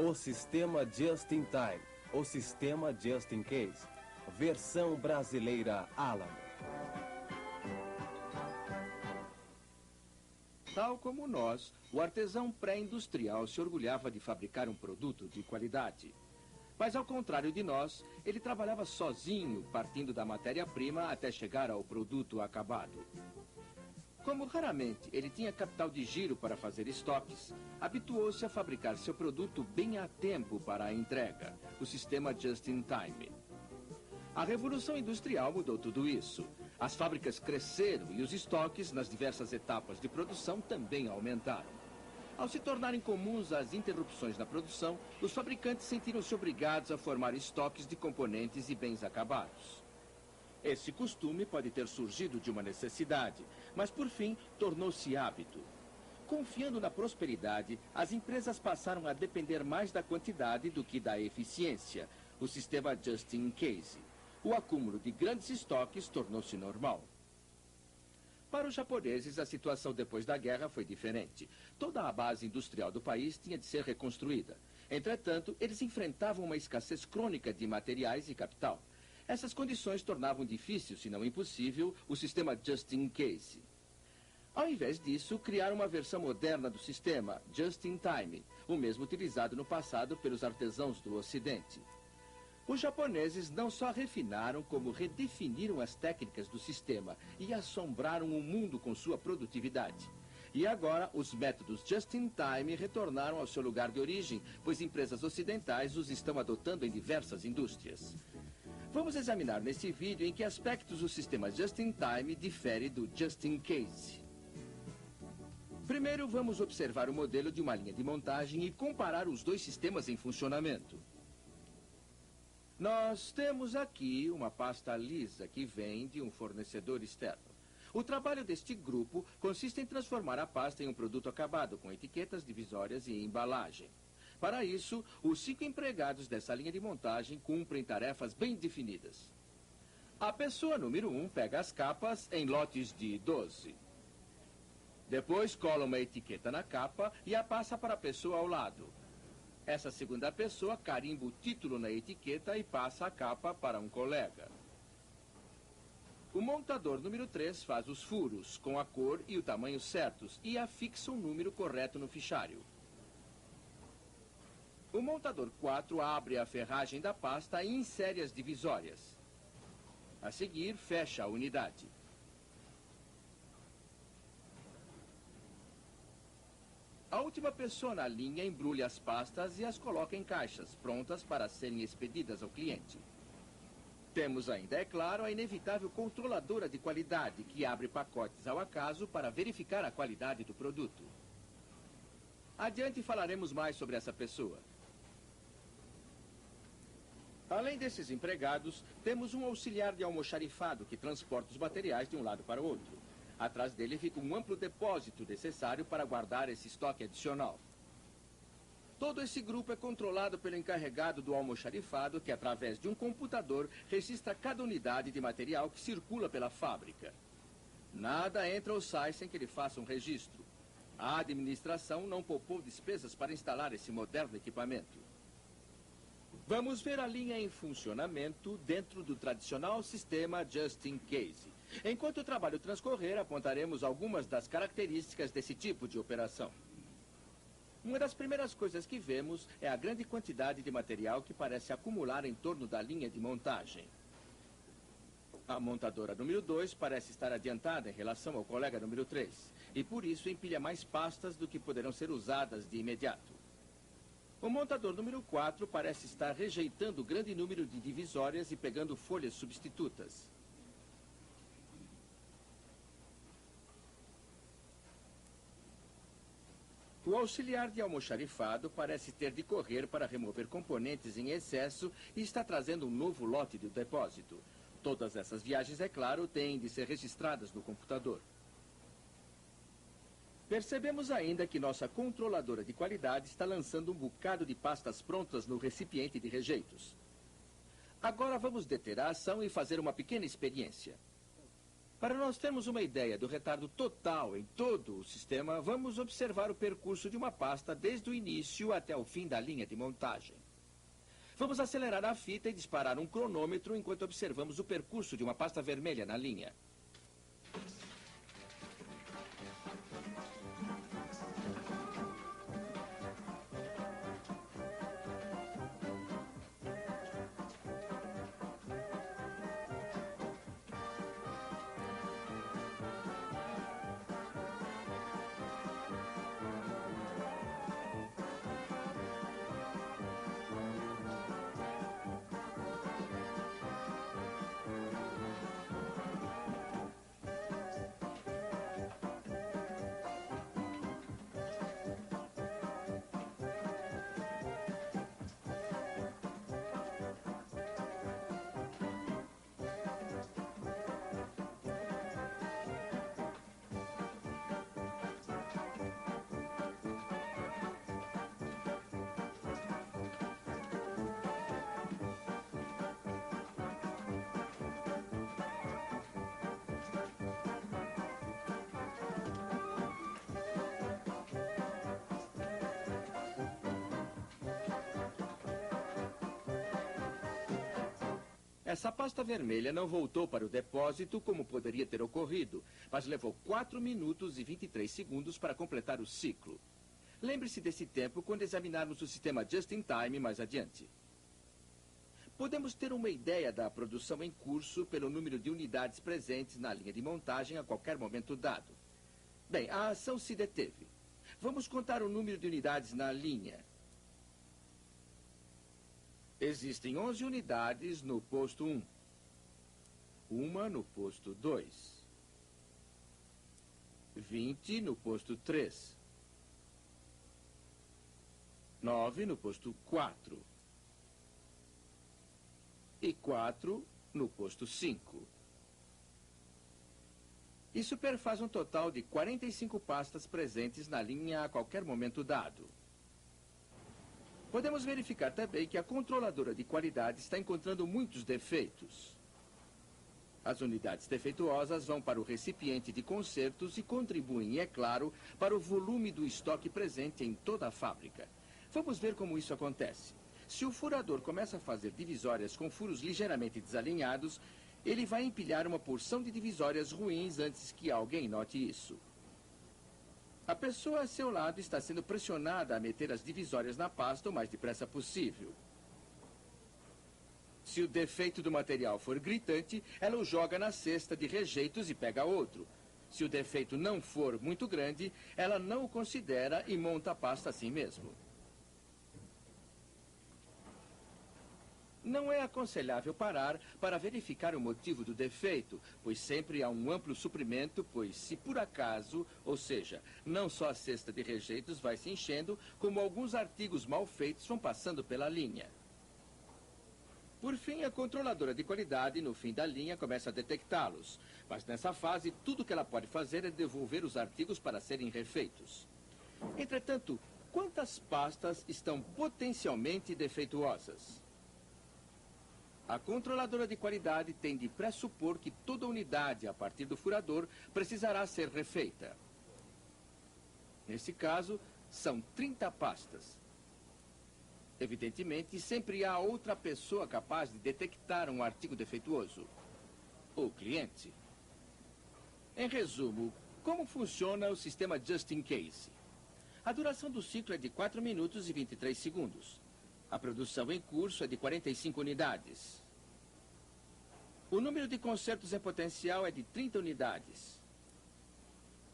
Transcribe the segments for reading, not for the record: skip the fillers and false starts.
O sistema Just in Time, o sistema Just in Case, versão brasileira Alamo. Tal como nós, o artesão pré-industrial se orgulhava de fabricar um produto de qualidade. Mas, ao contrário de nós, ele trabalhava sozinho, partindo da matéria-prima até chegar ao produto acabado. Como raramente ele tinha capital de giro para fazer estoques, habituou-se a fabricar seu produto bem a tempo para a entrega, o sistema Just in Time. A Revolução Industrial mudou tudo isso. As fábricas cresceram e os estoques nas diversas etapas de produção também aumentaram. Ao se tornarem comuns as interrupções na produção, os fabricantes sentiram-se obrigados a formar estoques de componentes e bens acabados. Esse costume pode ter surgido de uma necessidade, mas por fim tornou-se hábito. Confiando na prosperidade, as empresas passaram a depender mais da quantidade do que da eficiência, o sistema Just in Case. O acúmulo de grandes estoques tornou-se normal. Para os japoneses, a situação depois da guerra foi diferente. Toda a base industrial do país tinha de ser reconstruída. Entretanto, eles enfrentavam uma escassez crônica de materiais e capital. Essas condições tornavam difícil, se não impossível, o sistema Just in Case. Ao invés disso, criaram uma versão moderna do sistema, Just in Time, o mesmo utilizado no passado pelos artesãos do Ocidente. Os japoneses não só refinaram, como redefiniram as técnicas do sistema e assombraram o mundo com sua produtividade. E agora, os métodos Just in Time retornaram ao seu lugar de origem, pois empresas ocidentais os estão adotando em diversas indústrias. Vamos examinar nesse vídeo em que aspectos o sistema Just in Time difere do Just in Case. Primeiro, vamos observar o modelo de uma linha de montagem e comparar os dois sistemas em funcionamento. Nós temos aqui uma pasta lisa que vem de um fornecedor externo. O trabalho deste grupo consiste em transformar a pasta em um produto acabado, com etiquetas divisórias e embalagem. Para isso, os 5 empregados dessa linha de montagem cumprem tarefas bem definidas. A pessoa número 1 pega as capas em lotes de 12. Depois cola uma etiqueta na capa e a passa para a pessoa ao lado. Essa segunda pessoa carimba o título na etiqueta e passa a capa para um colega. O montador número 3 faz os furos com a cor e o tamanho certos e afixa o número correto no fichário. O montador 4 abre a ferragem da pasta e insere as divisórias. A seguir, fecha a unidade. A última pessoa na linha embrulha as pastas e as coloca em caixas, prontas para serem expedidas ao cliente. Temos ainda, é claro, a inevitável controladora de qualidade, que abre pacotes ao acaso para verificar a qualidade do produto. Adiante falaremos mais sobre essa pessoa. Além desses empregados, temos um auxiliar de almoxarifado que transporta os materiais de um lado para o outro. Atrás dele fica um amplo depósito necessário para guardar esse estoque adicional. Todo esse grupo é controlado pelo encarregado do almoxarifado, que através de um computador registra cada unidade de material que circula pela fábrica. Nada entra ou sai sem que ele faça um registro. A administração não poupou despesas para instalar esse moderno equipamento. Vamos ver a linha em funcionamento dentro do tradicional sistema Just in Case. Enquanto o trabalho transcorrer, apontaremos algumas das características desse tipo de operação. Uma das primeiras coisas que vemos é a grande quantidade de material que parece acumular em torno da linha de montagem. A montadora número 2 parece estar adiantada em relação ao colega número 3, e por isso empilha mais pastas do que poderão ser usadas de imediato. O montador número 4 parece estar rejeitando o grande número de divisórias e pegando folhas substitutas. O auxiliar de almoxarifado parece ter de correr para remover componentes em excesso e está trazendo um novo lote de depósito. Todas essas viagens, é claro, têm de ser registradas no computador. Percebemos ainda que nossa controladora de qualidade está lançando um bocado de pastas prontas no recipiente de rejeitos. Agora vamos deter a ação e fazer uma pequena experiência. Para nós termos uma ideia do retardo total em todo o sistema, vamos observar o percurso de uma pasta desde o início até o fim da linha de montagem. Vamos acelerar a fita e disparar um cronômetro enquanto observamos o percurso de uma pasta vermelha na linha. Essa pasta vermelha não voltou para o depósito como poderia ter ocorrido, mas levou 4 minutos e 23 segundos para completar o ciclo. Lembre-se desse tempo quando examinarmos o sistema Just-in-Time mais adiante. Podemos ter uma ideia da produção em curso pelo número de unidades presentes na linha de montagem a qualquer momento dado. Bem, a ação se deteve. Vamos contar o número de unidades na linha. Existem 11 unidades no posto 1. Uma no posto 2. 20 no posto 3. 9 no posto 4. E 4 no posto 5. Isso perfaz um total de 45 pastas presentes na linha a qualquer momento dado. Podemos verificar também que a controladora de qualidade está encontrando muitos defeitos. As unidades defeituosas vão para o recipiente de consertos e contribuem, é claro, para o volume do estoque presente em toda a fábrica. Vamos ver como isso acontece. Se o furador começa a fazer divisórias com furos ligeiramente desalinhados, ele vai empilhar uma porção de divisórias ruins antes que alguém note isso. A pessoa a seu lado está sendo pressionada a meter as divisórias na pasta o mais depressa possível. Se o defeito do material for gritante, ela o joga na cesta de rejeitos e pega outro. Se o defeito não for muito grande, ela não o considera e monta a pasta assim mesmo. Não é aconselhável parar para verificar o motivo do defeito, pois sempre há um amplo suprimento, pois se por acaso, ou seja, não só a cesta de rejeitos vai se enchendo, como alguns artigos mal feitos vão passando pela linha. Por fim, a controladora de qualidade, no fim da linha, começa a detectá-los. Mas nessa fase, tudo que ela pode fazer é devolver os artigos para serem refeitos. Entretanto, quantas pastas estão potencialmente defeituosas? A controladora de qualidade tem de pressupor que toda unidade, a partir do furador, precisará ser refeita. Nesse caso, são 30 pastas. Evidentemente, sempre há outra pessoa capaz de detectar um artigo defeituoso. O cliente. Em resumo, como funciona o sistema Just in Case? A duração do ciclo é de 4 minutos e 23 segundos. A produção em curso é de 45 unidades. O número de consertos em potencial é de 30 unidades.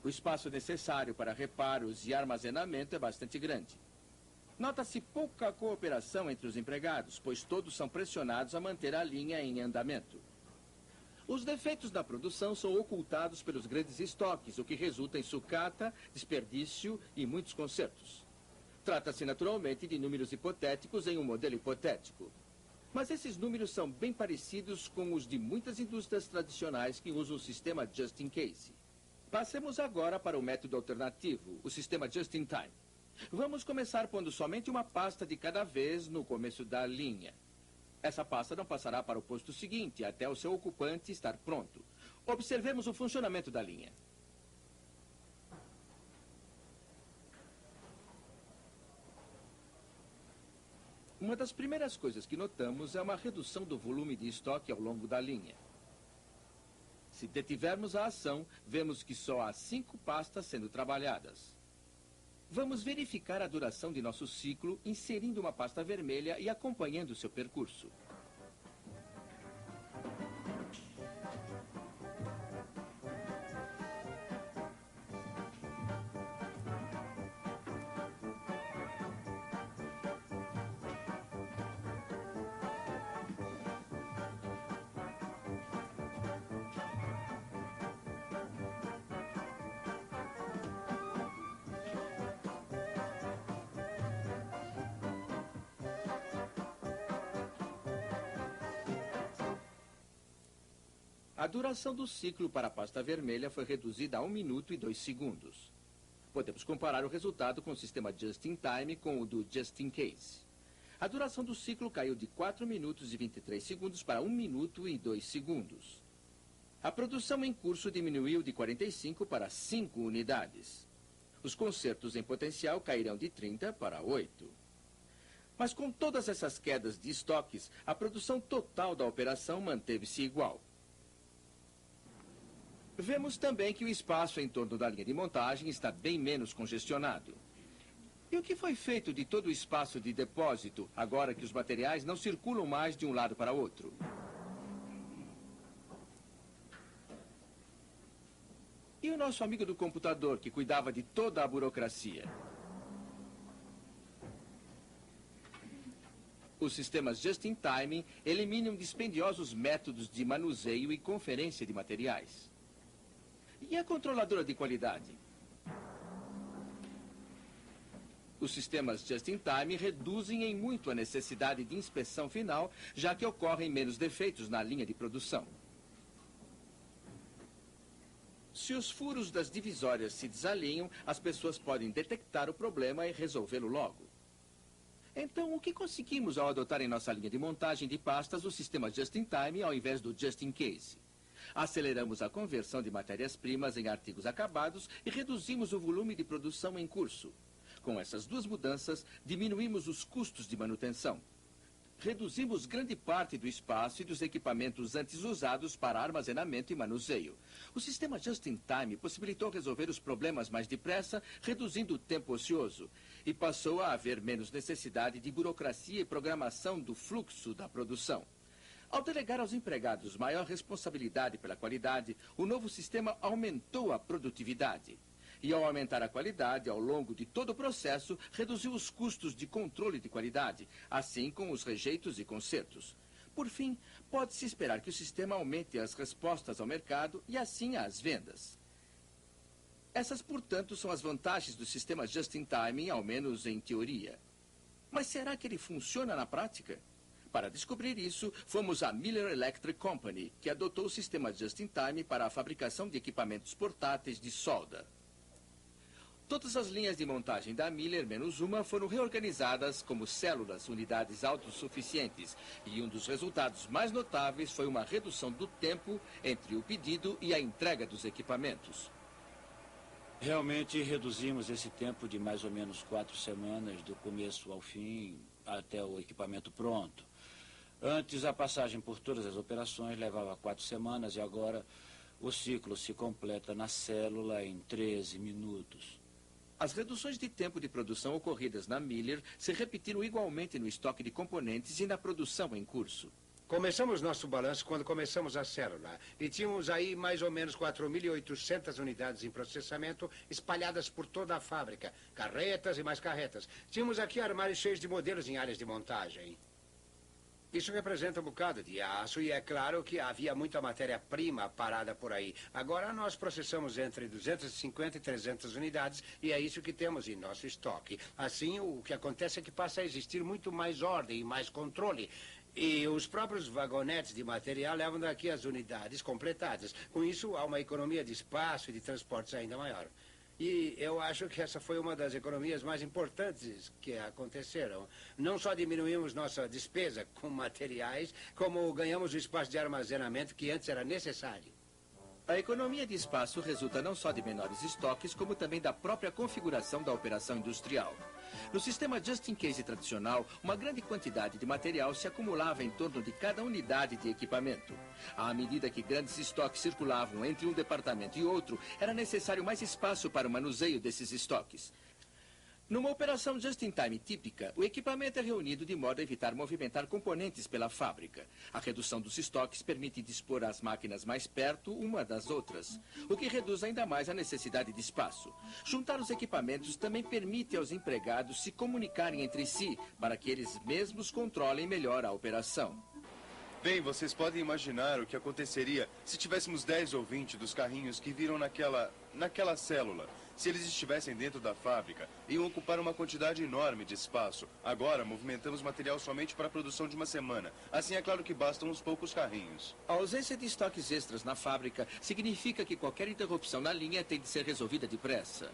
O espaço necessário para reparos e armazenamento é bastante grande. Nota-se pouca cooperação entre os empregados, pois todos são pressionados a manter a linha em andamento. Os defeitos na produção são ocultados pelos grandes estoques, o que resulta em sucata, desperdício e muitos consertos. Trata-se naturalmente de números hipotéticos em um modelo hipotético. Mas esses números são bem parecidos com os de muitas indústrias tradicionais que usam o sistema Just in Case. Passemos agora para o método alternativo, o sistema Just in Time. Vamos começar pondo somente uma pasta de cada vez no começo da linha. Essa pasta não passará para o posto seguinte até o seu ocupante estar pronto. Observemos o funcionamento da linha. Uma das primeiras coisas que notamos é uma redução do volume de estoque ao longo da linha. Se detivermos a ação, vemos que só há 5 pastas sendo trabalhadas. Vamos verificar a duração de nosso ciclo inserindo uma pasta vermelha e acompanhando seu percurso. A duração do ciclo para a pasta vermelha foi reduzida a 1 minuto e 2 segundos. Podemos comparar o resultado com o sistema Just in Time com o do Just in Case. A duração do ciclo caiu de 4 minutos e 23 segundos para 1 minuto e 2 segundos. A produção em curso diminuiu de 45 para 5 unidades. Os consertos em potencial cairão de 30 para 8. Mas com todas essas quedas de estoques, a produção total da operação manteve-se igual. Vemos também que o espaço em torno da linha de montagem está bem menos congestionado. E o que foi feito de todo o espaço de depósito, agora que os materiais não circulam mais de um lado para outro? E o nosso amigo do computador, que cuidava de toda a burocracia? Os sistemas Just-in-Time eliminam dispendiosos métodos de manuseio e conferência de materiais. E a controladora de qualidade? Os sistemas Just-in-Time reduzem em muito a necessidade de inspeção final, já que ocorrem menos defeitos na linha de produção. Se os furos das divisórias se desalinham, as pessoas podem detectar o problema e resolvê-lo logo. Então, o que conseguimos ao adotar em nossa linha de montagem de pastas o sistema Just-in-Time ao invés do Just-in-Case? Aceleramos a conversão de matérias-primas em artigos acabados e reduzimos o volume de produção em curso. Com essas duas mudanças, diminuímos os custos de manutenção. Reduzimos grande parte do espaço e dos equipamentos antes usados para armazenamento e manuseio. O sistema Just-in-Time possibilitou resolver os problemas mais depressa, reduzindo o tempo ocioso. E passou a haver menos necessidade de burocracia e programação do fluxo da produção. Ao delegar aos empregados maior responsabilidade pela qualidade, o novo sistema aumentou a produtividade. E ao aumentar a qualidade ao longo de todo o processo, reduziu os custos de controle de qualidade, assim como os rejeitos e consertos. Por fim, pode-se esperar que o sistema aumente as respostas ao mercado e assim as vendas. Essas, portanto, são as vantagens do sistema Just-in-Time, ao menos em teoria. Mas será que ele funciona na prática? Para descobrir isso, fomos à Miller Electric Company, que adotou o sistema Just-in-Time para a fabricação de equipamentos portáteis de solda. Todas as linhas de montagem da Miller, menos uma, foram reorganizadas como células, unidades autossuficientes. E um dos resultados mais notáveis foi uma redução do tempo entre o pedido e a entrega dos equipamentos. Realmente reduzimos esse tempo de mais ou menos 4 semanas, do começo ao fim, até o equipamento pronto. Antes, a passagem por todas as operações levava 4 semanas e agora o ciclo se completa na célula em 13 minutos. As reduções de tempo de produção ocorridas na Miller se repetiram igualmente no estoque de componentes e na produção em curso. Começamos nosso balanço quando começamos a célula. E tínhamos aí mais ou menos 4.800 unidades em processamento espalhadas por toda a fábrica. Carretas e mais carretas. Tínhamos aqui armários cheios de modelos em áreas de montagem. Isso representa um bocado de aço e é claro que havia muita matéria-prima parada por aí. Agora nós processamos entre 250 e 300 unidades e é isso que temos em nosso estoque. Assim, o que acontece é que passa a existir muito mais ordem e mais controle. E os próprios vagonetes de material levam daqui as unidades completadas. Com isso, há uma economia de espaço e de transportes ainda maior. E eu acho que essa foi uma das economias mais importantes que aconteceram. Não só diminuímos nossa despesa com materiais, como ganhamos o espaço de armazenamento que antes era necessário. A economia de espaço resulta não só de menores estoques, como também da própria configuração da operação industrial. No sistema just-in-case tradicional, uma grande quantidade de material se acumulava em torno de cada unidade de equipamento. À medida que grandes estoques circulavam entre um departamento e outro, era necessário mais espaço para o manuseio desses estoques. Numa operação just-in-time típica, o equipamento é reunido de modo a evitar movimentar componentes pela fábrica. A redução dos estoques permite dispor as máquinas mais perto uma das outras, o que reduz ainda mais a necessidade de espaço. Juntar os equipamentos também permite aos empregados se comunicarem entre si, para que eles mesmos controlem melhor a operação. Bem, vocês podem imaginar o que aconteceria se tivéssemos 10 ou 20 dos carrinhos que viram naquela célula. Se eles estivessem dentro da fábrica, iam ocupar uma quantidade enorme de espaço. Agora, movimentamos material somente para a produção de uma semana. Assim, é claro que bastam uns poucos carrinhos. A ausência de estoques extras na fábrica significa que qualquer interrupção na linha tem de ser resolvida depressa.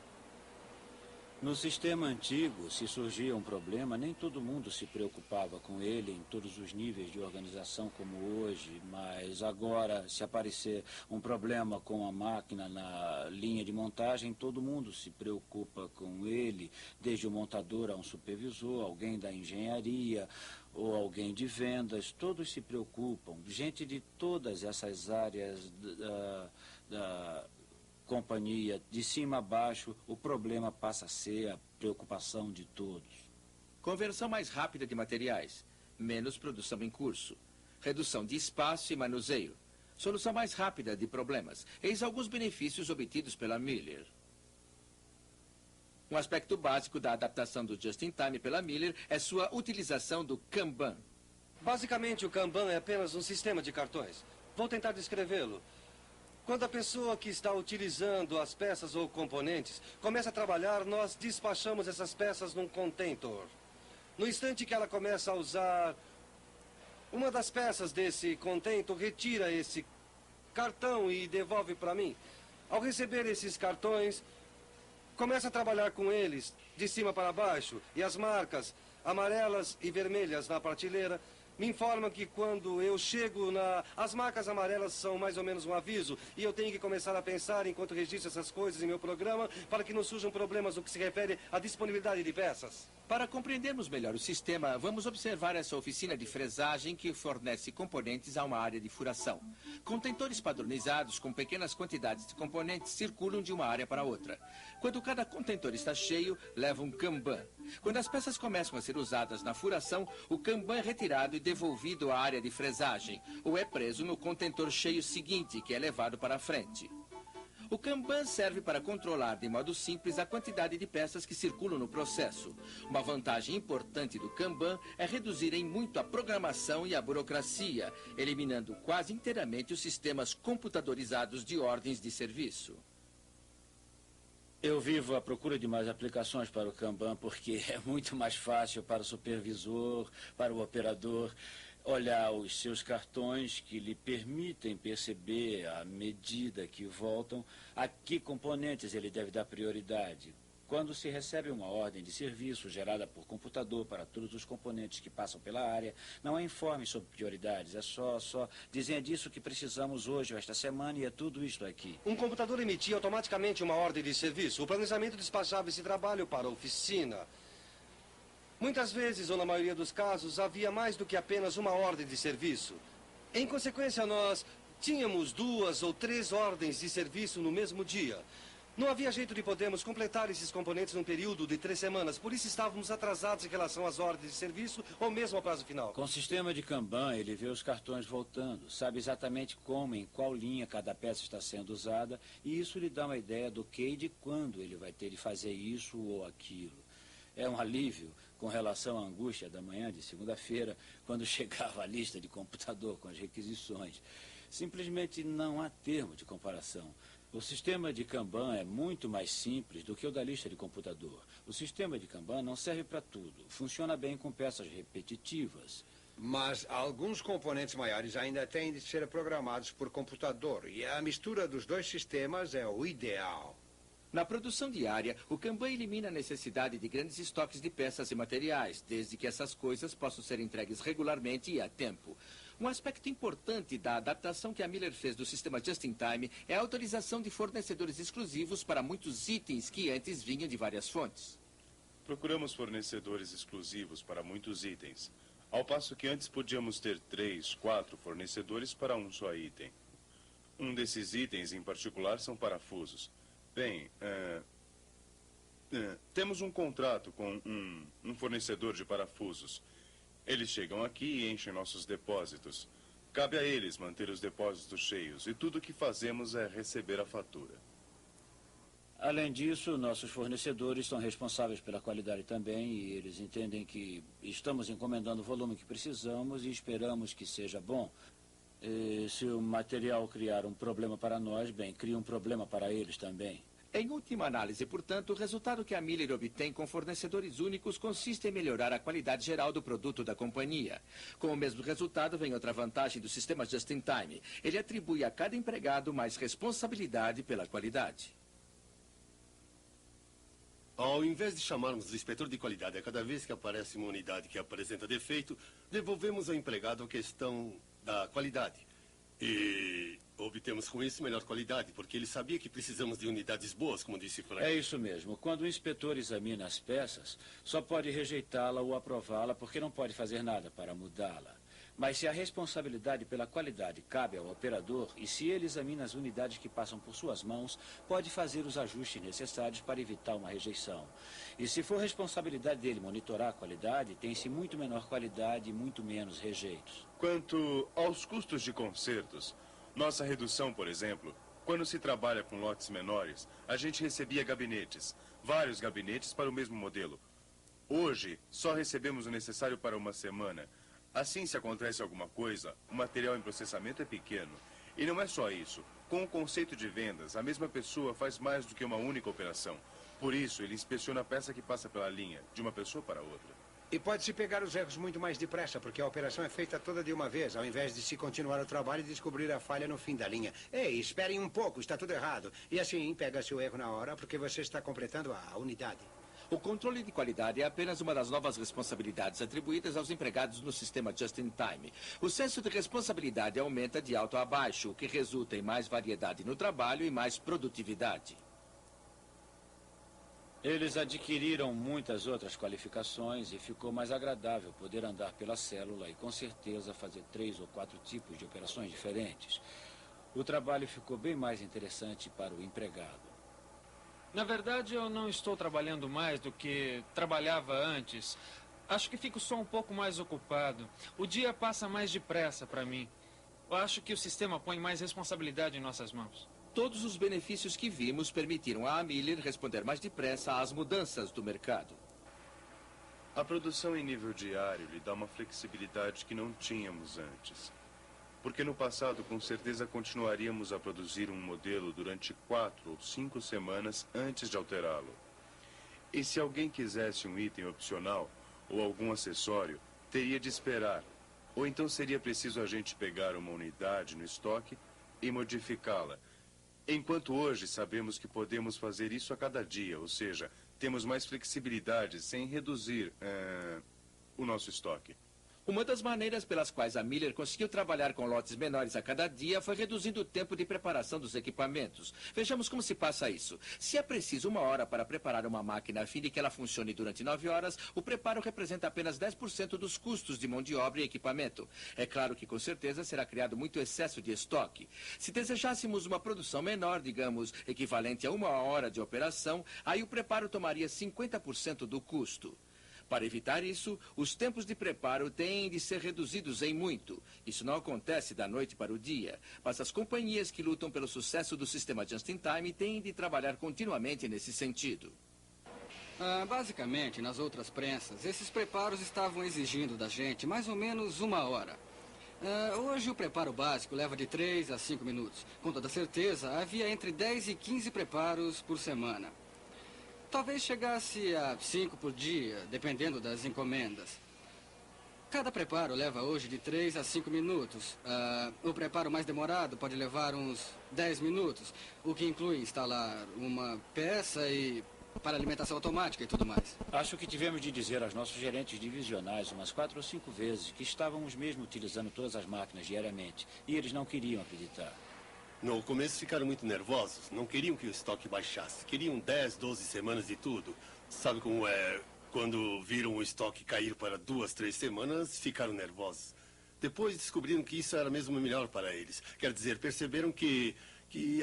No sistema antigo, se surgia um problema, nem todo mundo se preocupava com ele em todos os níveis de organização como hoje, mas agora, se aparecer um problema com a máquina na linha de montagem, todo mundo se preocupa com ele, desde o montador a um supervisor, alguém da engenharia ou alguém de vendas, todos se preocupam. Gente de todas essas áreas da companhia, de cima a baixo, o problema passa a ser a preocupação de todos. Conversão mais rápida de materiais, menos produção em curso, redução de espaço e manuseio, solução mais rápida de problemas. Eis alguns benefícios obtidos pela Miller. Um aspecto básico da adaptação do Just-in-Time pela Miller é sua utilização do Kanban. Basicamente, o Kanban é apenas um sistema de cartões. Vou tentar descrevê-lo. Quando a pessoa que está utilizando as peças ou componentes começa a trabalhar, nós despachamos essas peças num contentor. No instante que ela começa a usar uma das peças desse contentor, retira esse cartão e devolve para mim. Ao receber esses cartões, começa a trabalhar com eles de cima para baixo, e as marcas amarelas e vermelhas na prateleira me informam que quando eu chego as marcas amarelas são mais ou menos um aviso, e eu tenho que começar a pensar enquanto registro essas coisas em meu programa para que não surjam problemas no que se refere à disponibilidade de peças. Para compreendermos melhor o sistema, vamos observar essa oficina de fresagem que fornece componentes a uma área de furação. Contentores padronizados com pequenas quantidades de componentes circulam de uma área para outra. Quando cada contentor está cheio, leva um Kanban. Quando as peças começam a ser usadas na furação, o Kanban é retirado e devolvido à área de fresagem, ou é preso no contentor cheio seguinte, que é levado para a frente. O Kanban serve para controlar de modo simples a quantidade de peças que circulam no processo. Uma vantagem importante do Kanban é reduzir em muito a programação e a burocracia, eliminando quase inteiramente os sistemas computadorizados de ordens de serviço. Eu vivo à procura de mais aplicações para o Kanban porque é muito mais fácil para o supervisor, para o operador, olhar os seus cartões que lhe permitem perceber, à medida que voltam, a que componentes ele deve dar prioridade. Quando se recebe uma ordem de serviço gerada por computador para todos os componentes que passam pela área, não há informe sobre prioridades, é só dizer disso que precisamos hoje ou esta semana e é tudo isto aqui. Um computador emitia automaticamente uma ordem de serviço. O planejamento despachava esse trabalho para a oficina. Muitas vezes, ou na maioria dos casos, havia mais do que apenas uma ordem de serviço. Em consequência, nós tínhamos 2 ou 3 ordens de serviço no mesmo dia. Não havia jeito de podermos completar esses componentes num período de 3 semanas, por isso estávamos atrasados em relação às ordens de serviço ou mesmo ao prazo final. Com o sistema de Kanban, ele vê os cartões voltando, sabe exatamente como, em qual linha cada peça está sendo usada, e isso lhe dá uma ideia do que e de quando ele vai ter de fazer isso ou aquilo. É um alívio com relação à angústia da manhã de segunda-feira, quando chegava a lista de computador com as requisições. Simplesmente não há termo de comparação. O sistema de Kanban é muito mais simples do que o da lista de computador. O sistema de Kanban não serve para tudo. Funciona bem com peças repetitivas. Mas alguns componentes maiores ainda têm de ser programados por computador. E a mistura dos dois sistemas é o ideal. Na produção diária, o Kanban elimina a necessidade de grandes estoques de peças e materiais, desde que essas coisas possam ser entregues regularmente e a tempo. Um aspecto importante da adaptação que a Miller fez do sistema Just-in-Time é a autorização de fornecedores exclusivos para muitos itens que antes vinham de várias fontes. Procuramos fornecedores exclusivos para muitos itens, ao passo que antes podíamos ter 3, 4 fornecedores para um só item. Um desses itens em particular são parafusos. Bem, temos um contrato com um fornecedor de parafusos. Eles chegam aqui e enchem nossos depósitos. Cabe a eles manter os depósitos cheios e tudo o que fazemos é receber a fatura. Além disso, nossos fornecedores são responsáveis pela qualidade também e eles entendem que estamos encomendando o volume que precisamos e esperamos que seja bom. E se o material criar um problema para nós, bem, cria um problema para eles também. Em última análise, portanto, o resultado que a Miller obtém com fornecedores únicos consiste em melhorar a qualidade geral do produto da companhia. Com o mesmo resultado, vem outra vantagem do sistema Just-in-Time. Ele atribui a cada empregado mais responsabilidade pela qualidade. Ao invés de chamarmos o inspetor de qualidade a cada vez que aparece uma unidade que apresenta defeito, devolvemos ao empregado a questão da qualidade. E obtemos com isso melhor qualidade, porque ele sabia que precisamos de unidades boas, como disse Frank. É isso mesmo. Quando o inspetor examina as peças, só pode rejeitá-la ou aprová-la, porque não pode fazer nada para mudá-la. Mas se a responsabilidade pela qualidade cabe ao operador, e se ele examina as unidades que passam por suas mãos, pode fazer os ajustes necessários para evitar uma rejeição. E se for responsabilidade dele monitorar a qualidade, tem-se muito menor qualidade e muito menos rejeitos. Quanto aos custos de consertos, nossa redução, por exemplo, quando se trabalha com lotes menores, a gente recebia gabinetes, vários gabinetes para o mesmo modelo. Hoje, só recebemos o necessário para uma semana. Assim, se acontece alguma coisa, o material em processamento é pequeno. E não é só isso. Com o conceito de vendas, a mesma pessoa faz mais do que uma única operação. Por isso, ele inspeciona a peça que passa pela linha, de uma pessoa para outra. E pode-se pegar os erros muito mais depressa, porque a operação é feita toda de uma vez, ao invés de se continuar o trabalho e descobrir a falha no fim da linha. Ei, esperem um pouco, está tudo errado. E assim, pega-se o erro na hora, porque você está completando a unidade. O controle de qualidade é apenas uma das novas responsabilidades atribuídas aos empregados no sistema Just-in-Time. O senso de responsabilidade aumenta de alto a baixo, o que resulta em mais variedade no trabalho e mais produtividade. Eles adquiriram muitas outras qualificações e ficou mais agradável poder andar pela célula e, com certeza, fazer 3 ou 4 tipos de operações diferentes. O trabalho ficou bem mais interessante para o empregado. Na verdade, eu não estou trabalhando mais do que trabalhava antes. Acho que fico só um pouco mais ocupado. O dia passa mais depressa para mim. Eu acho que o sistema põe mais responsabilidade em nossas mãos. Todos os benefícios que vimos permitiram a Miller responder mais depressa às mudanças do mercado. A produção em nível diário lhe dá uma flexibilidade que não tínhamos antes. Porque no passado, com certeza, continuaríamos a produzir um modelo durante 4 ou 5 semanas antes de alterá-lo. E se alguém quisesse um item opcional ou algum acessório, teria de esperar. Ou então seria preciso a gente pegar uma unidade no estoque e modificá-la. Enquanto hoje sabemos que podemos fazer isso a cada dia, ou seja, temos mais flexibilidade sem reduzir o nosso estoque. Uma das maneiras pelas quais a Miller conseguiu trabalhar com lotes menores a cada dia foi reduzindo o tempo de preparação dos equipamentos. Vejamos como se passa isso. Se é preciso 1 hora para preparar uma máquina a fim de que ela funcione durante 9 horas, o preparo representa apenas 10% dos custos de mão de obra e equipamento. É claro que com certeza será criado muito excesso de estoque. Se desejássemos uma produção menor, digamos, equivalente a 1 hora de operação, aí o preparo tomaria 50% do custo. Para evitar isso, os tempos de preparo têm de ser reduzidos em muito. Isso não acontece da noite para o dia, mas as companhias que lutam pelo sucesso do sistema Just-in-Time têm de trabalhar continuamente nesse sentido. Basicamente, nas outras prensas, esses preparos estavam exigindo da gente mais ou menos 1 hora. Hoje o preparo básico leva de 3 a 5 minutos. Com toda certeza, havia entre 10 e 15 preparos por semana. Talvez chegasse a 5 por dia, dependendo das encomendas. Cada preparo leva hoje de 3 a 5 minutos. O preparo mais demorado pode levar uns 10 minutos, o que inclui instalar uma peça e para alimentação automática e tudo mais. Acho que tivemos de dizer aos nossos gerentes divisionais umas 4 ou 5 vezes que estávamos mesmo utilizando todas as máquinas diariamente. E eles não queriam acreditar. No começo ficaram muito nervosos. Não queriam que o estoque baixasse. Queriam 10, 12 semanas de tudo. Sabe como é? Quando viram o estoque cair para 2, 3 semanas, ficaram nervosos. Depois descobriram que isso era mesmo melhor para eles. Quer dizer, perceberam que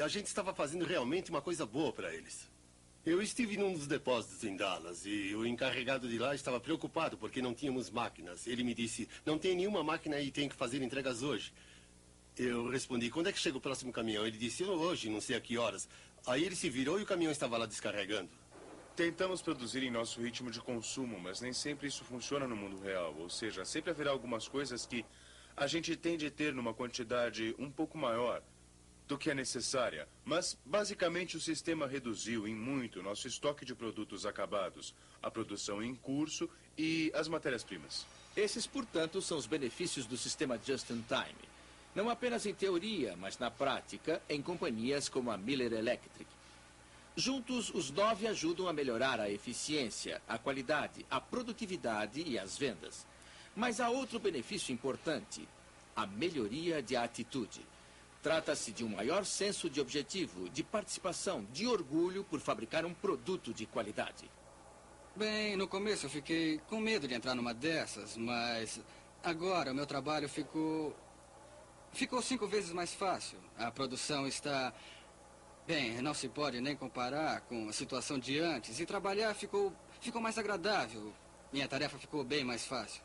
a gente estava fazendo realmente uma coisa boa para eles. Eu estive num dos depósitos em Dallas e o encarregado de lá estava preocupado porque não tínhamos máquinas. Ele me disse, não tem nenhuma máquina e tem que fazer entregas hoje. Eu respondi, quando é que chega o próximo caminhão? Ele disse, hoje, não sei a que horas. Aí ele se virou e o caminhão estava lá descarregando. Tentamos produzir em nosso ritmo de consumo, mas nem sempre isso funciona no mundo real. Ou seja, sempre haverá algumas coisas que a gente tem de ter numa quantidade um pouco maior do que é necessária. Mas, basicamente, o sistema reduziu em muito nosso estoque de produtos acabados, a produção em curso e as matérias-primas. Esses, portanto, são os benefícios do sistema Just-in-Time. Não apenas em teoria, mas na prática, em companhias como a Miller Electric. Juntos, os 9 ajudam a melhorar a eficiência, a qualidade, a produtividade e as vendas. Mas há outro benefício importante, a melhoria de atitude. Trata-se de um maior senso de objetivo, de participação, de orgulho por fabricar um produto de qualidade. Bem, no começo eu fiquei com medo de entrar numa dessas, mas agora o meu trabalho ficou 5 vezes mais fácil. A produção está... Bem, não se pode nem comparar com a situação de antes. E trabalhar ficou mais agradável. Minha tarefa ficou bem mais fácil.